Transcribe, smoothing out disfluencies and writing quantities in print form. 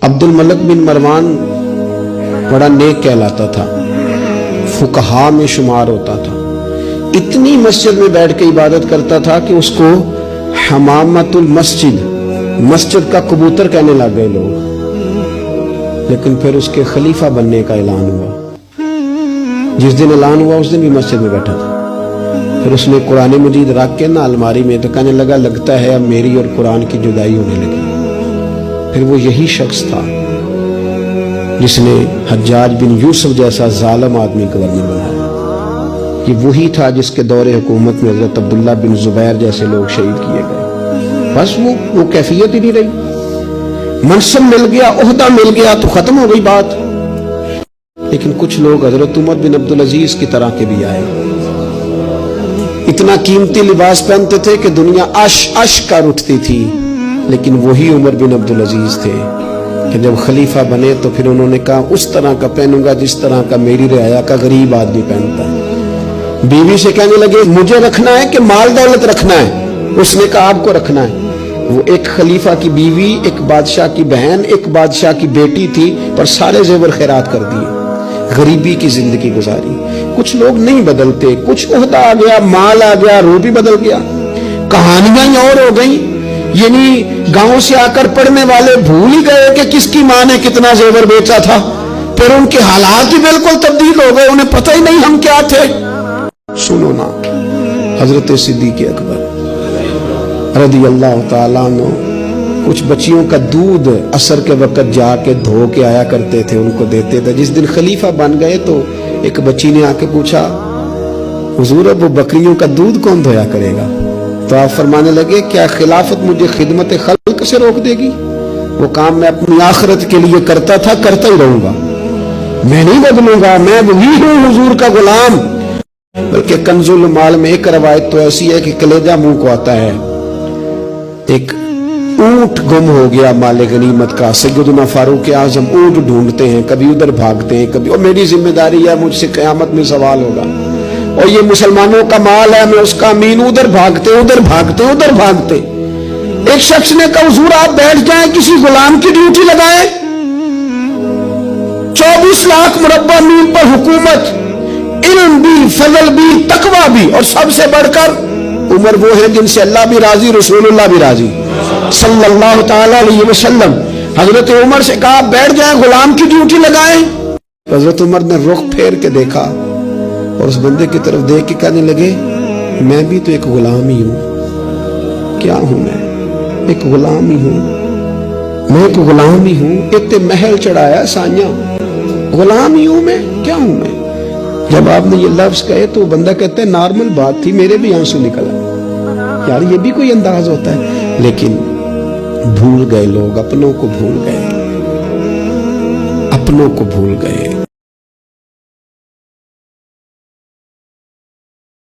अब्दुल मलिक बिन मरवान बड़ा नेक कहलाता था, फुकहा में शुमार होता था। इतनी मस्जिद में बैठ के इबादत करता था कि उसको हमामतुल मस्जिद, मस्जिद का कबूतर कहने लग गए लोग। लेकिन फिर उसके खलीफा बनने का ऐलान हुआ। जिस दिन ऐलान हुआ उस दिन भी मस्जिद में बैठा था। फिर उसने कुरान मजीद रख के ना अलमारी में, तो कहने लगा लगता है अब मेरी और कुरान की जुदाई होने लगी। फिर वो यही शख्स था जिसने हज्जाज बिन यूसुफ जैसा जालिम आदमी गवर्नर बनाया। ये वही था जिसके दौरे हुकूमत में हजरत अब्दुल्ला बिन जुबैर जैसे लोग शहीद किए गए। बस वो कैफियत ही नहीं रही। मनसब मिल गया, ओहदा मिल गया तो खत्म हो गई बात। लेकिन कुछ लोग हजरत उमर बिन अब्दुल अजीज की तरह के भी आए। इतना कीमती लिबास पहनते थे कि दुनिया अश अश कर उठती थी। लेकिन वही उमर बिन अब्दुल अजीज थे कि जब खलीफा बने तो फिर उन्होंने कहा उस तरह का पहनूंगा जिस तरह का मेरी रियाया का गरीब आदमी पहनता है। बीवी से कहने लगे मुझे रखना है कि माल दौलत रखना है? उसने कहा आपको रखना है। वो एक खलीफा की बीवी, एक बादशाह की बहन, एक बादशाह की बेटी थी, पर सारे जेवर खैरात कर दिए, गरीबी की जिंदगी गुजारी। कुछ लोग नहीं बदलते, कुछ ओहदा आ गया, माल आ गया, रूप ही बदल गया, कहानियां और हो गई। यानी गांव से आकर पढ़ने वाले भूल ही गए कि किसकी मां ने कितना जेवर बेचा था। फिर उनके हालात ही बिल्कुल तब्दील हो गए, उन्हें पता ही नहीं हम क्या थे। सुनो ना, हजरत सिद्दीक़ अकबर रज़ी अल्लाह ताला अन्हु कुछ बच्चियों का दूध असर के वक्त जाके धो के आया करते थे, उनको देते थे। जिस दिन खलीफा बन गए तो एक बच्ची ने आके पूछा हुजूर अब वो बकरियों का दूध कौन धोया करेगा? तो आप फरमाने लगे क्या खिलाफत मुझे खिदमत खल्क से रोक देगी? वो काम मैं अपनी आखिरत के लिए करता था, करता ही रहूंगा, मैं नहीं बदलूंगा, मैं वही हूं हुजूर का गुलाम। बल्कि कंजुल माल में एक रवायत तो ऐसी है कि कलेजा मुंह को आता है। एक ऊंट गुम हो गया माले गनीमत का। सैयदना फारूक आजम ऊंट ढूंढते हैं, कभी उधर भागते हैं, कभी और मेरी जिम्मेदारी है, मुझसे क़यामत में सवाल होगा और ये मुसलमानों का माल है, मैं उसका अमीन। उधर भागते उधर भागते उधर भागते। एक शख्स ने कहा हुजूर आप बैठ जाएं, किसी गुलाम की ड्यूटी लगाएं। 24 लाख मुरब्बा मील पर हुकूमत, इल्म भी, फजल भी, तकवा भी, और सबसे बढ़कर उमर वो है जिनसे अल्लाह भी राजी, रसूलुल्लाह भी राजी सल्लल्लाहु ताला अलैहि वसल्लम। हजरत उमर से कहा बैठ जाएं, गुलाम की ड्यूटी लगाएं। हजरत उमर ने रुख फेर के देखा और उस बंदे की तरफ देख के कहने लगे मैं भी तो एक गुलाम ही हूं। क्या हूं मैं? एक गुलाम ही हूं, मैं एक गुलाम ही हूं। इतने महल चढ़ाया साइया, गुलाम ही हूं मैं, क्या हूं मैं? जब आपने ये लफ्ज कहे तो बंदा कहता है नॉर्मल बात थी, मेरे भी आंसू निकला। यार ये भी कोई अंदाज होता है? लेकिन भूल गए लोग, अपनों को भूल गए, अपनों को भूल गए।